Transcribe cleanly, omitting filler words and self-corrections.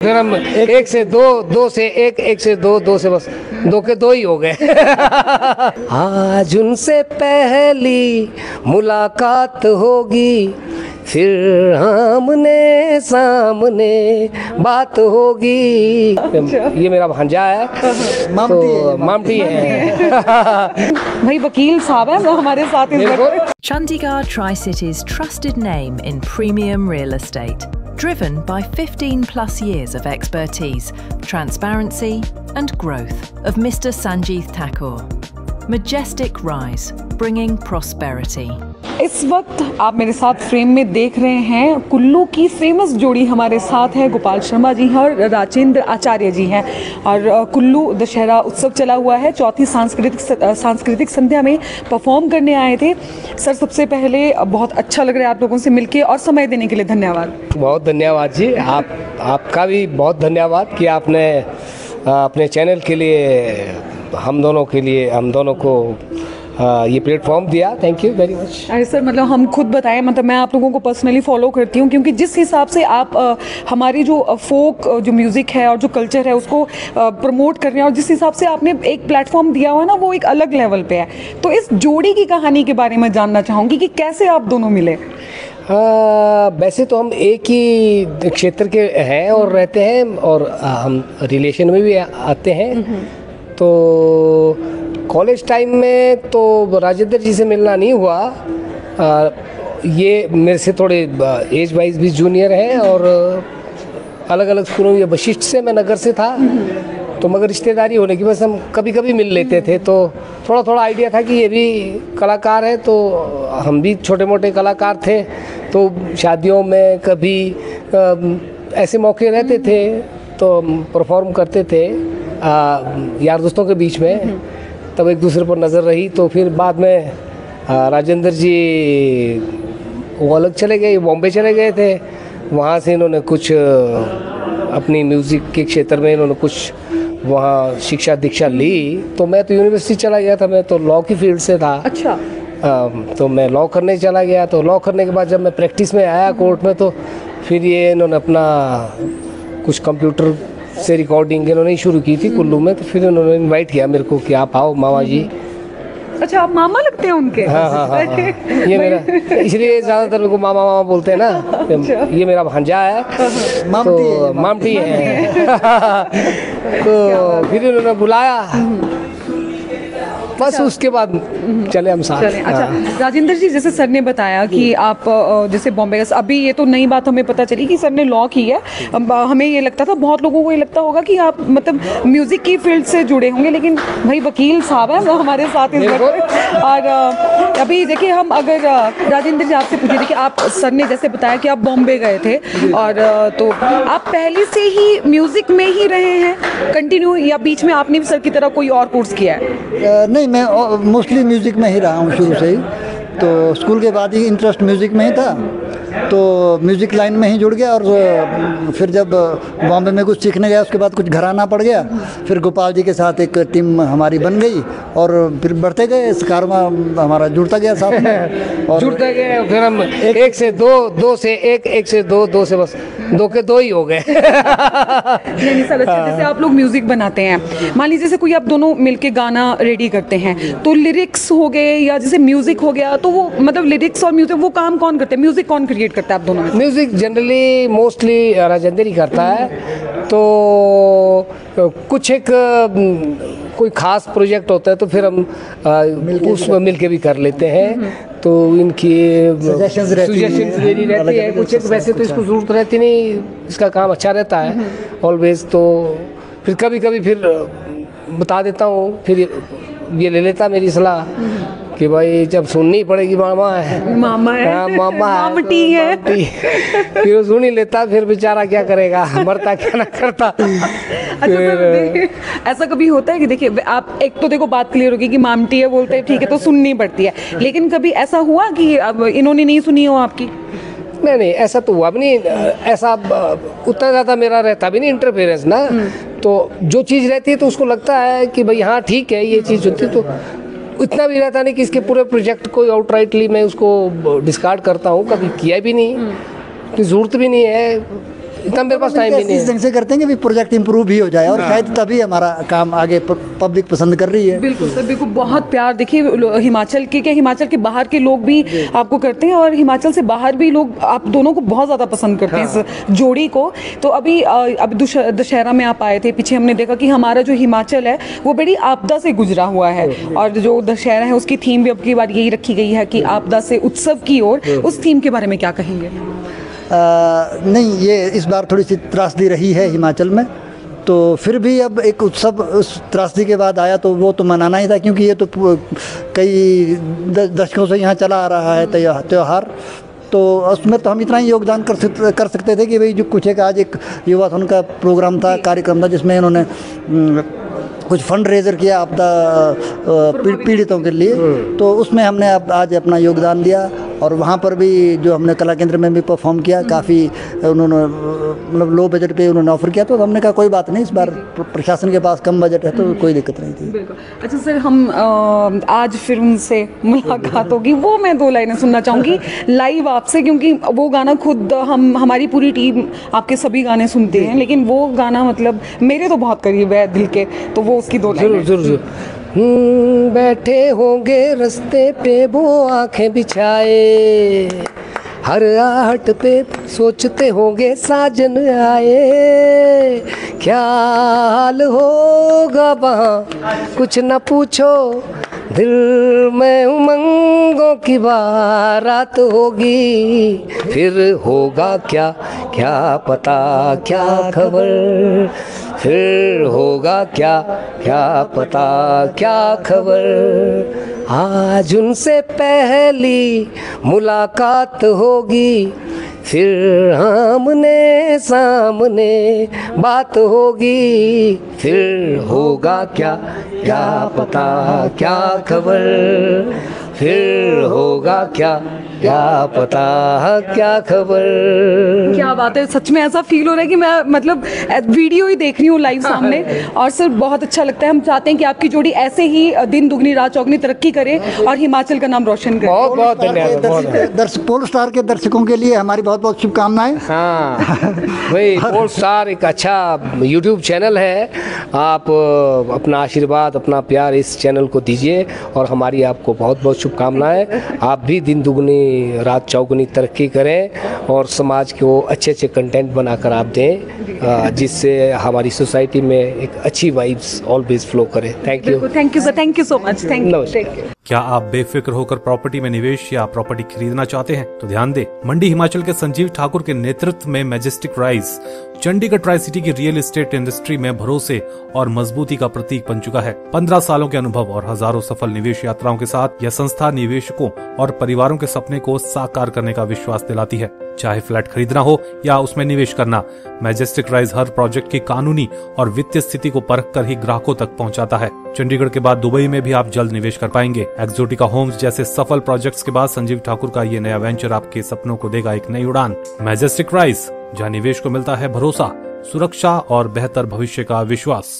फिर हम एक से दो, दो से एक, एक से दो, दो से बस दो के दो ही हो गए। आज उनसे पहली मुलाकात होगी, फिर आमने सामने बात होगी। अच्छा। ये मेरा भांजा है, तो मामटी है। भाई वकील साहब है वो हमारे साथ इस वक्त। Chandigarh Tri-City's trusted name in premium real estate, driven by 15 plus years of expertise, transparency and growth of Mr. Sanjeev Thakur. Majestic rise, bringing prosperity. इस वक्त आप मेरे साथ फ्रेम में देख रहे हैं कुल्लू की फेमस जोड़ी हमारे साथ है। गोपाल शर्मा जी हैं और राजेंद्र आचार्य जी हैं। और कुल्लू दशहरा उत्सव चला हुआ है, चौथी सांस्कृतिक संध्या में परफॉर्म करने आए थे। सर सबसे पहले बहुत अच्छा लग रहा है आप लोगों से मिलके और समय देने के लिए धन्यवाद। बहुत धन्यवाद जी, आपका भी बहुत धन्यवाद कि आपने अपने चैनल के लिए हम दोनों को ये प्लेटफॉर्म दिया। Thank you very much. अरे सर मतलब हम खुद बताएं, मतलब मैं आप लोगों को पर्सनली फॉलो करती हूँ क्योंकि जिस हिसाब से आप हमारी जो फोक जो म्यूज़िक है और जो कल्चर है उसको प्रमोट कर रहे हैं और जिस हिसाब से आपने एक प्लेटफॉर्म दिया हुआ है ना वो एक अलग लेवल पे है। तो इस जोड़ी की कहानी के बारे में जानना चाहूँगी कि कैसे आप दोनों मिले। वैसे तो हम एक ही क्षेत्र के हैं और रहते हैं और हम रिलेशन में भी आते हैं। तो कॉलेज टाइम में तो राजेंद्र जी से मिलना नहीं हुआ। ये मेरे से थोड़े एज वाइज भी जूनियर हैं और अलग अलग स्कूलों में, वशिष्ठ से, मैं नगर से था। तो मगर रिश्तेदारी होने की वजह से हम कभी कभी मिल लेते थे। तो थोड़ा थोड़ा आइडिया था कि ये भी कलाकार है, तो हम भी छोटे मोटे कलाकार थे। तो शादियों में कभी ऐसे मौके रहते थे तो परफॉर्म करते थे यार दोस्तों के बीच में। तब एक दूसरे पर नज़र रही। तो फिर बाद में राजेंद्र जी वो अलग चले गए, बॉम्बे चले गए थे। वहाँ से इन्होंने कुछ अपनी म्यूज़िक के क्षेत्र में इन्होंने कुछ वहाँ शिक्षा दीक्षा ली। तो मैं तो यूनिवर्सिटी चला गया था, मैं तो लॉ की फील्ड से था। अच्छा। तो मैं लॉ करने चला गया। तो लॉ करने के बाद जब मैं प्रैक्टिस में आया कोर्ट में, तो फिर ये इन्होंने अपना कुछ कंप्यूटर से रिकॉर्डिंग इन्होंने शुरू की थी कुल्लू में। तो फिर उन्होंने इनवाइट किया मेरे को कि आप आओ मामा जी। अच्छा, आप मामा लगते हैं उनके? हाँ। ये मेरा, इसलिए ज़्यादातर मेरे को मामा मामा बोलते हैं ना। अच्छा। ये मेरा भांजा है, तो मामटी है। तो फिर उन्होंने बुलाया, बस उसके बाद चले हम साथ। अच्छा राजेंद्र जी, जैसे सर ने बताया कि आप जैसे बॉम्बे का, अभी ये तो नई बात हमें पता चली कि सर ने लॉ की है। हमें ये लगता था, बहुत लोगों को ये लगता होगा कि आप मतलब म्यूज़िक की फील्ड से जुड़े होंगे, लेकिन भाई वकील साहब है वो हमारे साथ इस वक्त। और अभी देखिए, हम अगर राजेंद्र जी आपसे पूछे थे कि आप, सर ने जैसे बताया कि आप बॉम्बे गए थे, और तो आप पहले से ही म्यूज़िक में ही रहे हैं कंटिन्यू, या बीच में आपने भी सर की तरह कोई और कोर्स किया है? नहीं, मैं मोस्टली म्यूज़िक में ही रहा हूँ शुरू से ही। तो स्कूल के बाद ही इंटरेस्ट म्यूज़िक में ही था, तो म्यूज़िक लाइन में ही जुड़ गया। और फिर जब बॉम्बे में कुछ सीखने गया, उसके बाद कुछ घर आना पड़ गया। फिर गोपाल जी के साथ एक टीम हमारी बन गई और फिर बढ़ते गए, इस कारवा हमारा जुड़ता गया साथ में और जुड़ते गए। फिर हम एक से दो, दो से एक, एक से दो, दो से बस दो के दो ही हो गए। नहीं सर, अच्छा जैसे आप लोग म्यूज़िक बनाते हैं, मान लीजिए जैसे कोई आप दोनों मिलके गाना रेडी करते हैं, तो लिरिक्स हो गए या जैसे म्यूज़िक हो गया, तो वो मतलब लिरिक्स और म्यूज़िक वो काम कौन करते हैं? म्यूज़िक कौन क्रिएट करता है आप दोनों में? म्यूज़िक जनरली मोस्टली राजेंद्र ही करता है। तो कुछ एक कोई ख़ास प्रोजेक्ट होता है तो फिर हम उसमें मिलके भी कर लेते हैं। तो इनकी सजेशंस रहती है कुछ एक। वैसे तो इसको ज़रूरत रहती नहीं, इसका काम अच्छा रहता है ऑलवेज। तो फिर कभी कभी फिर बता देता हूँ, फिर ये ले लेता मेरी सलाह कि भाई जब सुननी पड़ेगी, मामा है, मामटी है। फिर वो सुन ही लेता, फिर बेचारा क्या करेगा, मरता क्या ना करता। अच्छा, ऐसा कभी होता है कि देखिए आप, एक तो देखो बात क्लियर होगी कि मामटी है बोलते हैं, ठीक है, तो सुननी पड़ती है, लेकिन कभी ऐसा हुआ कि अब इन्होंने नहीं सुनी हो आपकी? नहीं, ऐसा तो हुआ भी नहीं। ऐसा उतना ज़्यादा मेरा रहता भी नहीं इंटरफेरेंस ना। तो जो चीज़ रहती है तो उसको लगता है कि भाई हाँ ठीक है, ये चीज़ होती है, तो इतना भी रहता नहीं कि इसके पूरे प्रोजेक्ट को आउटराइटली मैं उसको डिस्कार्ड करता हूँ। कभी किया भी नहीं, ज़रूरत भी नहीं है। इतना मेरे पास टाइम ही नहीं इस है। ढंग से करते हैं कि प्रोजेक्ट इंप्रूव भी हो जाए और शायद तभी हमारा काम आगे पब्लिक पसंद कर रही है। बिल्कुल सर, बिल्कुल बहुत प्यार। देखिए हिमाचल के क्या, हिमाचल के बाहर के लोग भी आपको करते हैं और हिमाचल से बाहर भी लोग आप दोनों को बहुत ज़्यादा पसंद करते हैं इस जोड़ी को। तो अभी दशहरा में आप आए थे, पीछे हमने देखा कि हमारा जो हिमाचल है वो बड़ी आपदा से गुजरा हुआ है और जो दशहरा है उसकी थीम भी अब की बार यही रखी गई है कि आपदा से उत्सव की ओर। उस थीम के बारे में क्या कहेंगे? नहीं, ये इस बार थोड़ी सी त्रासदी रही है हिमाचल में, तो फिर भी अब एक उत्सव उस त्रासदी के बाद आया तो वो तो मनाना ही था, क्योंकि ये तो कई दशकों से यहाँ चला आ रहा है त्यौहार। तो उसमें तो हम इतना ही योगदान कर सकते थे कि भाई जो कुछ एक आज एक युवाथन का प्रोग्राम था, कार्यक्रम था, जिसमें इन्होंने कुछ फंड रेजर किया आपदा पीड़ितों के लिए, तो उसमें हमने आज अपना योगदान दिया। और वहाँ पर भी जो हमने कला केंद्र में भी परफॉर्म किया, काफ़ी उन्होंने मतलब लो बजट पे उन्होंने ऑफर किया, तो हमने कहा कोई बात नहीं, इस बार प्रशासन के पास कम बजट है तो कोई दिक्कत नहीं थी। बिल्कुल। अच्छा सर, हम आज फिर उनसे मुलाकात होगी, वो मैं 2 लाइनें सुनना चाहूँगी लाइव आपसे, क्योंकि वो गाना खुद हमारी पूरी टीम आपके सभी गाने सुनते हैं, लेकिन वो गाना मतलब मेरे तो बहुत करीब है दिल के, तो वो उसकी 2 लाइनें। जरूर। बैठे होंगे रास्ते पे वो आंखें बिछाए, हर आहट पे सोचते होंगे साजन आए, क्या हाल होगा वहाँ कुछ न पूछो, दिल में उमंगों की बारात होगी, फिर होगा क्या क्या पता क्या खबर, फिर होगा क्या क्या पता क्या खबर, आज उनसे पहली मुलाकात होगी, फिर आमने सामने बात होगी, फिर होगा क्या क्या पता क्या खबर, फिर होगा क्या क्या पता क्या खबर। क्या बात है, सच में ऐसा फील हो रहा है कि मैं मतलब वीडियो ही देख रही हूँ लाइव सामने। और सर बहुत अच्छा लगता है, हम चाहते हैं कि आपकी जोड़ी ऐसे ही दिन दुगनी रात चौगनी तरक्की करे और हिमाचल का नाम रोशन करे। बहुत बहुत धन्यवाद। पोल स्टार के दर्शकों के लिए हमारी बहुत बहुत शुभकामनाएं। हाँ भाई, पोल स्टार एक अच्छा यूट्यूब चैनल है, आप अपना आशीर्वाद अपना प्यार इस चैनल को दीजिए और हमारी आपको बहुत बहुत शुभकामनाएं। आप भी दिन दुगनी रात चौगुनी तरक्की करें और समाज को अच्छे अच्छे कंटेंट बनाकर आप दें, जिससे हमारी सोसाइटी में एक अच्छी वाइब्स ऑलवेज फ्लो करे। Thank you sir, thank you so much. Thank you. क्या आप बेफिक्र होकर प्रॉपर्टी में निवेश या प्रॉपर्टी खरीदना चाहते हैं? तो ध्यान दें, मंडी हिमाचल के संजीव ठाकुर के नेतृत्व में majestic rise Chandigarh tri city की रियल एस्टेट इंडस्ट्री में भरोसे और मजबूती का प्रतीक बन चुका है। 15 सालों के अनुभव और हजारों सफल निवेश यात्राओं के साथ यह संस्था निवेशकों और परिवारों के सपने को साकार करने का विश्वास दिलाती है। चाहे फ्लैट खरीदना हो या उसमें निवेश करना, मैजेस्टिक राइज हर प्रोजेक्ट की कानूनी और वित्तीय स्थिति को परख कर ही ग्राहकों तक पहुंचाता है। चंडीगढ़ के बाद दुबई में भी आप जल्द निवेश कर पाएंगे। एक्सोटिका होम्स जैसे सफल प्रोजेक्ट्स के बाद संजीव ठाकुर का ये नया वेंचर आपके सपनों को देगा एक नई उड़ान। मैजेस्टिक राइज, जहां निवेश को मिलता है भरोसा, सुरक्षा और बेहतर भविष्य का विश्वास।